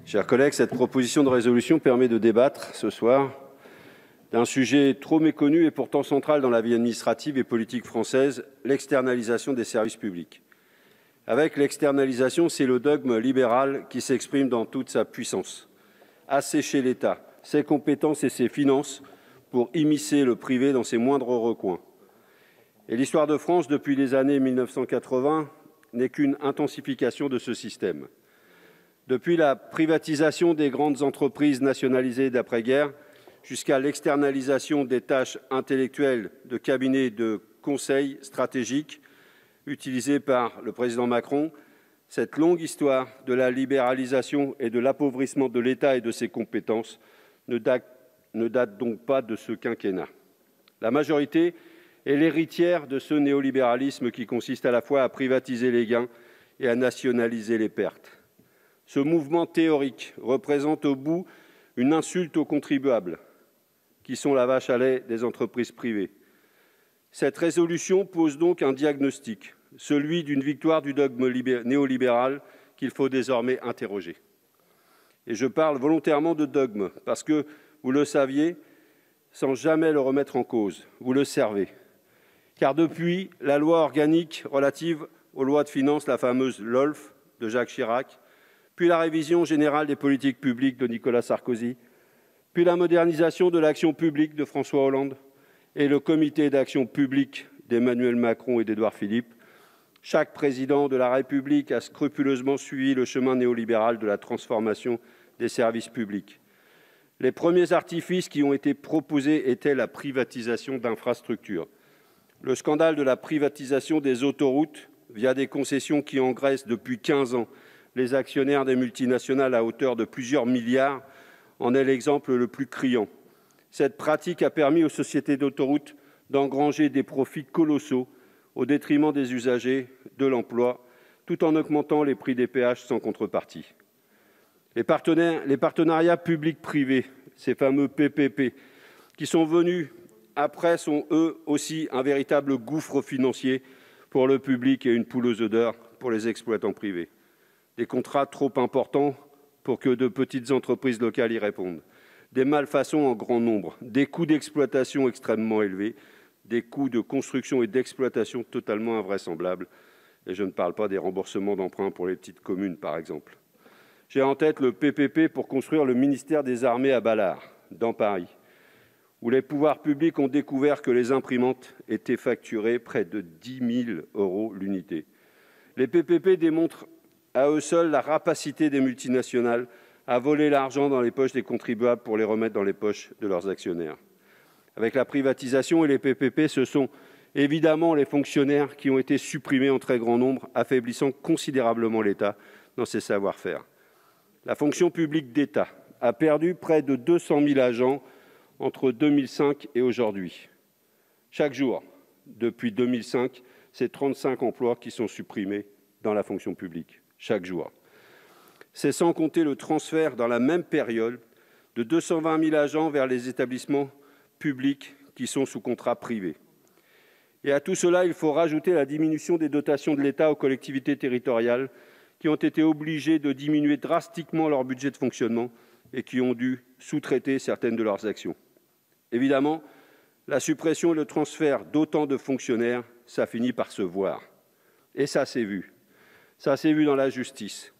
Chers collègues, cette proposition de résolution permet de débattre ce soir d'un sujet trop méconnu et pourtant central dans la vie administrative et politique française, l'externalisation des services publics. Avec l'externalisation, c'est le dogme libéral qui s'exprime dans toute sa puissance. Assécher l'État, ses compétences et ses finances pour immiscer le privé dans ses moindres recoins. Et l'histoire de France, depuis les années 1980, n'est qu'une intensification de ce système. Depuis la privatisation des grandes entreprises nationalisées d'après-guerre jusqu'à l'externalisation des tâches intellectuelles de cabinets de conseil stratégiques utilisés par le président Macron, cette longue histoire de la libéralisation et de l'appauvrissement de l'État et de ses compétences ne date donc pas de ce quinquennat. La majorité est l'héritière de ce néolibéralisme qui consiste à la fois à privatiser les gains et à nationaliser les pertes. Ce mouvement théorique représente au bout une insulte aux contribuables, qui sont la vache à lait des entreprises privées. Cette résolution pose donc un diagnostic, celui d'une victoire du dogme néolibéral qu'il faut désormais interroger. Et je parle volontairement de dogme, parce que, vous le saviez, sans jamais le remettre en cause, vous le servez. Car depuis la loi organique relative aux lois de finances, la fameuse LOLF de Jacques Chirac, puis la révision générale des politiques publiques de Nicolas Sarkozy, puis la modernisation de l'action publique de François Hollande et le comité d'action publique d'Emmanuel Macron et d'Édouard Philippe, chaque président de la République a scrupuleusement suivi le chemin néolibéral de la transformation des services publics. Les premiers artifices qui ont été proposés étaient la privatisation d'infrastructures. Le scandale de la privatisation des autoroutes via des concessions qui engraissent depuis 15 ans les actionnaires des multinationales à hauteur de plusieurs milliards en est l'exemple le plus criant. Cette pratique a permis aux sociétés d'autoroutes d'engranger des profits colossaux au détriment des usagers, de l'emploi, tout en augmentant les prix des péages sans contrepartie. Les partenariats publics-privés, ces fameux PPP, qui sont venus après, sont eux aussi un véritable gouffre financier pour le public et une poule aux œufs d'or pour les exploitants privés. Des contrats trop importants pour que de petites entreprises locales y répondent, des malfaçons en grand nombre, des coûts d'exploitation extrêmement élevés, des coûts de construction et d'exploitation totalement invraisemblables. Et je ne parle pas des remboursements d'emprunts pour les petites communes, par exemple. J'ai en tête le PPP pour construire le ministère des Armées à Ballard, dans Paris, où les pouvoirs publics ont découvert que les imprimantes étaient facturées près de 10 000 € l'unité. Les PPP démontrent à eux seuls la rapacité des multinationales à voler l'argent dans les poches des contribuables pour les remettre dans les poches de leurs actionnaires. Avec la privatisation et les PPP, ce sont évidemment les fonctionnaires qui ont été supprimés en très grand nombre, affaiblissant considérablement l'État dans ses savoir-faire. La fonction publique d'État a perdu près de 200 000 agents entre 2005 et aujourd'hui. Chaque jour, depuis 2005, c'est 35 emplois qui sont supprimés dans la fonction publique. Chaque jour. C'est sans compter le transfert dans la même période de 220 000 agents vers les établissements publics qui sont sous contrat privé. Et à tout cela, il faut rajouter la diminution des dotations de l'État aux collectivités territoriales qui ont été obligées de diminuer drastiquement leur budget de fonctionnement et qui ont dû sous-traiter certaines de leurs actions. Évidemment, la suppression et le transfert d'autant de fonctionnaires, ça finit par se voir. Et ça s'est vu. Ça s'est vu dans la justice.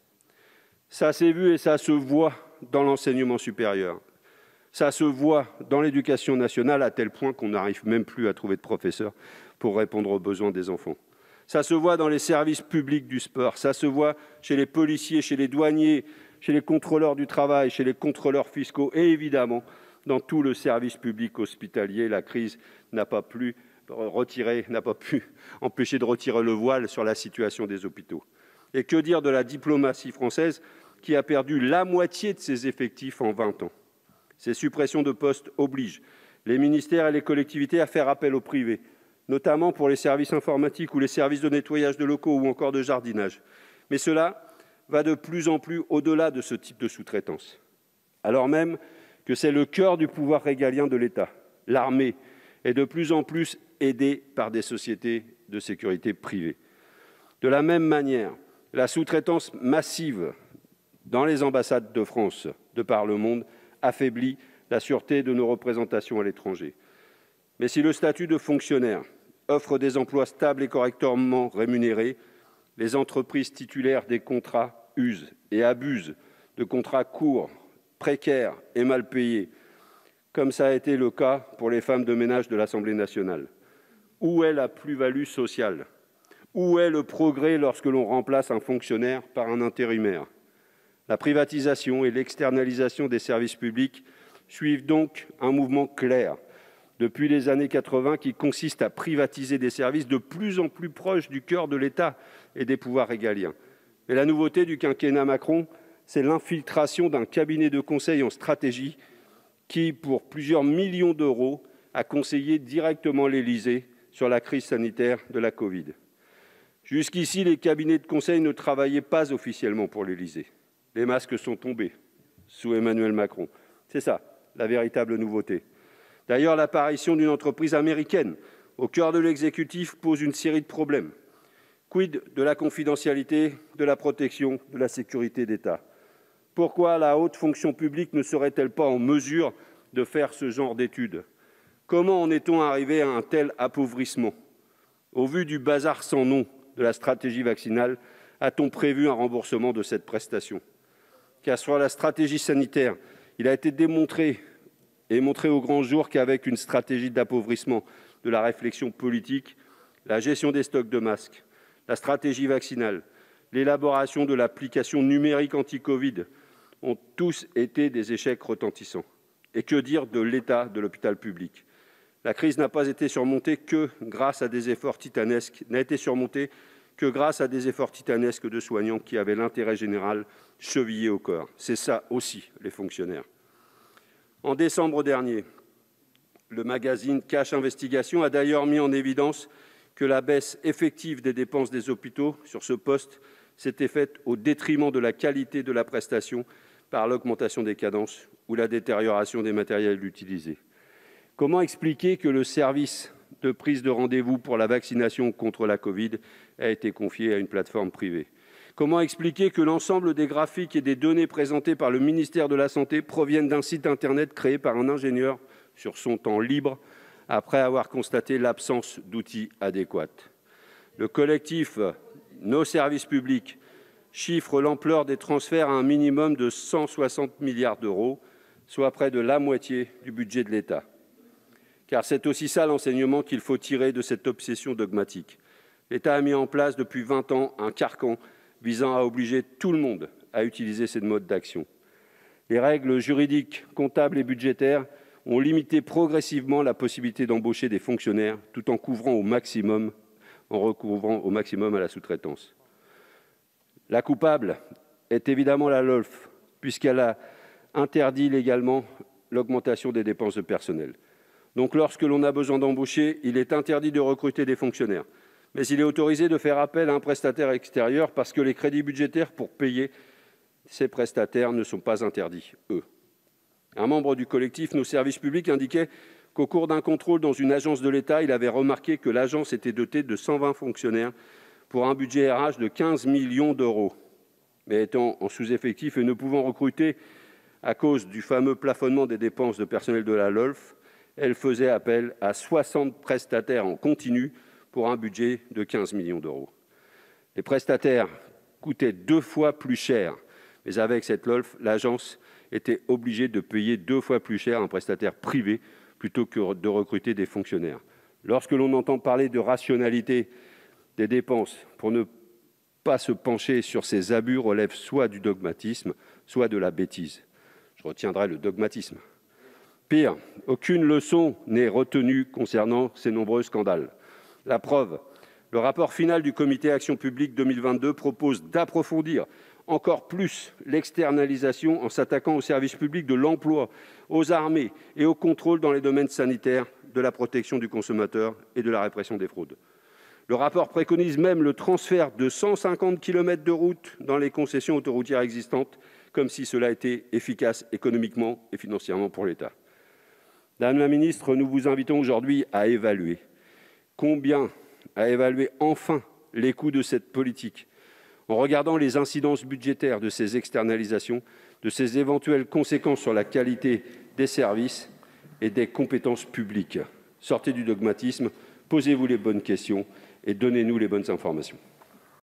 Ça s'est vu et ça se voit dans l'enseignement supérieur. Ça se voit dans l'éducation nationale à tel point qu'on n'arrive même plus à trouver de professeurs pour répondre aux besoins des enfants. Ça se voit dans les services publics du sport. Ça se voit chez les policiers, chez les douaniers, chez les contrôleurs du travail, chez les contrôleurs fiscaux et évidemment dans tout le service public hospitalier. La crise n'a pas pu empêcher de retirer le voile sur la situation des hôpitaux. Et que dire de la diplomatie française qui a perdu la moitié de ses effectifs en 20 ans. Ces suppressions de postes obligent les ministères et les collectivités à faire appel au privé, notamment pour les services informatiques ou les services de nettoyage de locaux ou encore de jardinage. Mais cela va de plus en plus au-delà de ce type de sous-traitance, alors même que c'est le cœur du pouvoir régalien de l'État. L'armée est de plus en plus aidée par des sociétés de sécurité privées. De la même manière, la sous-traitance massive dans les ambassades de France de par le monde affaiblit la sûreté de nos représentations à l'étranger. Mais si le statut de fonctionnaire offre des emplois stables et correctement rémunérés, les entreprises titulaires des contrats usent et abusent de contrats courts, précaires et mal payés, comme ça a été le cas pour les femmes de ménage de l'Assemblée nationale. Où est la plus-value sociale? Où est le progrès lorsque l'on remplace un fonctionnaire par un intérimaire? La privatisation et l'externalisation des services publics suivent donc un mouvement clair depuis les années 80 qui consiste à privatiser des services de plus en plus proches du cœur de l'État et des pouvoirs régaliens. Mais la nouveauté du quinquennat Macron, c'est l'infiltration d'un cabinet de conseil en stratégie qui, pour plusieurs millions d'euros, a conseillé directement l'Élysée sur la crise sanitaire de la Covid. Jusqu'ici, les cabinets de conseil ne travaillaient pas officiellement pour l'Élysée. Les masques sont tombés sous Emmanuel Macron. C'est ça, la véritable nouveauté. D'ailleurs, l'apparition d'une entreprise américaine au cœur de l'exécutif pose une série de problèmes. Quid de la confidentialité, de la protection, de la sécurité d'État? Pourquoi la haute fonction publique ne serait-elle pas en mesure de faire ce genre d'études? Comment en est-on arrivé à un tel appauvrissement? Au vu du bazar sans nom de la stratégie vaccinale, a-t-on prévu un remboursement de cette prestation? Car sur la stratégie sanitaire, il a été démontré et montré au grand jour qu'avec une stratégie d'appauvrissement de la réflexion politique, la gestion des stocks de masques, la stratégie vaccinale, l'élaboration de l'application numérique anti-Covid ont tous été des échecs retentissants. Et que dire de l'état de l'hôpital public? La crise n'a été surmontée que grâce à des efforts titanesques de soignants qui avaient l'intérêt général chevillé au corps. C'est ça aussi, les fonctionnaires. En décembre dernier, le magazine Cash Investigation a d'ailleurs mis en évidence que la baisse effective des dépenses des hôpitaux sur ce poste s'était faite au détriment de la qualité de la prestation par l'augmentation des cadences ou la détérioration des matériels utilisés. Comment expliquer que le service de prise de rendez-vous pour la vaccination contre la Covid a été confié à une plateforme privée? Comment expliquer que l'ensemble des graphiques et des données présentées par le ministère de la Santé proviennent d'un site internet créé par un ingénieur sur son temps libre après avoir constaté l'absence d'outils adéquats? Le collectif Nos services publics chiffre l'ampleur des transferts à un minimum de 160 milliards d'euros, soit près de la moitié du budget de l'État. Car c'est aussi ça l'enseignement qu'il faut tirer de cette obsession dogmatique. L'État a mis en place depuis 20 ans un carcan visant à obliger tout le monde à utiliser ces modes d'action. Les règles juridiques, comptables et budgétaires ont limité progressivement la possibilité d'embaucher des fonctionnaires tout en recouvrant au maximum à la sous-traitance. La coupable est évidemment la LOLF, puisqu'elle a interdit légalement l'augmentation des dépenses de personnel. Donc lorsque l'on a besoin d'embaucher, il est interdit de recruter des fonctionnaires. Mais il est autorisé de faire appel à un prestataire extérieur parce que les crédits budgétaires pour payer ces prestataires ne sont pas interdits, eux. Un membre du collectif Nos services publics indiquait qu'au cours d'un contrôle dans une agence de l'État, il avait remarqué que l'agence était dotée de 120 fonctionnaires pour un budget RH de 15 millions d'euros. Mais étant en sous-effectif et ne pouvant recruter à cause du fameux plafonnement des dépenses de personnel de la LOLF, elle faisait appel à 60 prestataires en continu pour un budget de 15 millions d'euros. Les prestataires coûtaient 2 fois plus cher, mais avec cette LOLF, l'agence était obligée de payer 2 fois plus cher un prestataire privé plutôt que de recruter des fonctionnaires. Lorsque l'on entend parler de rationalité des dépenses pour ne pas se pencher sur ces abus relève soit du dogmatisme, soit de la bêtise. Je retiendrai le dogmatisme. Pire, aucune leçon n'est retenue concernant ces nombreux scandales. La preuve, le rapport final du comité Action publique 2022 propose d'approfondir encore plus l'externalisation en s'attaquant aux services publics de l'emploi, aux armées et au contrôle dans les domaines sanitaires, de la protection du consommateur et de la répression des fraudes. Le rapport préconise même le transfert de 150 km de routes dans les concessions autoroutières existantes, comme si cela était efficace économiquement et financièrement pour l'État. Madame la ministre, nous vous invitons aujourd'hui à évaluer enfin les coûts de cette politique, En regardant les incidences budgétaires de ces externalisations, de ces éventuelles conséquences sur la qualité des services et des compétences publiques, sortez du dogmatisme, posez-vous les bonnes questions et donnez-nous les bonnes informations.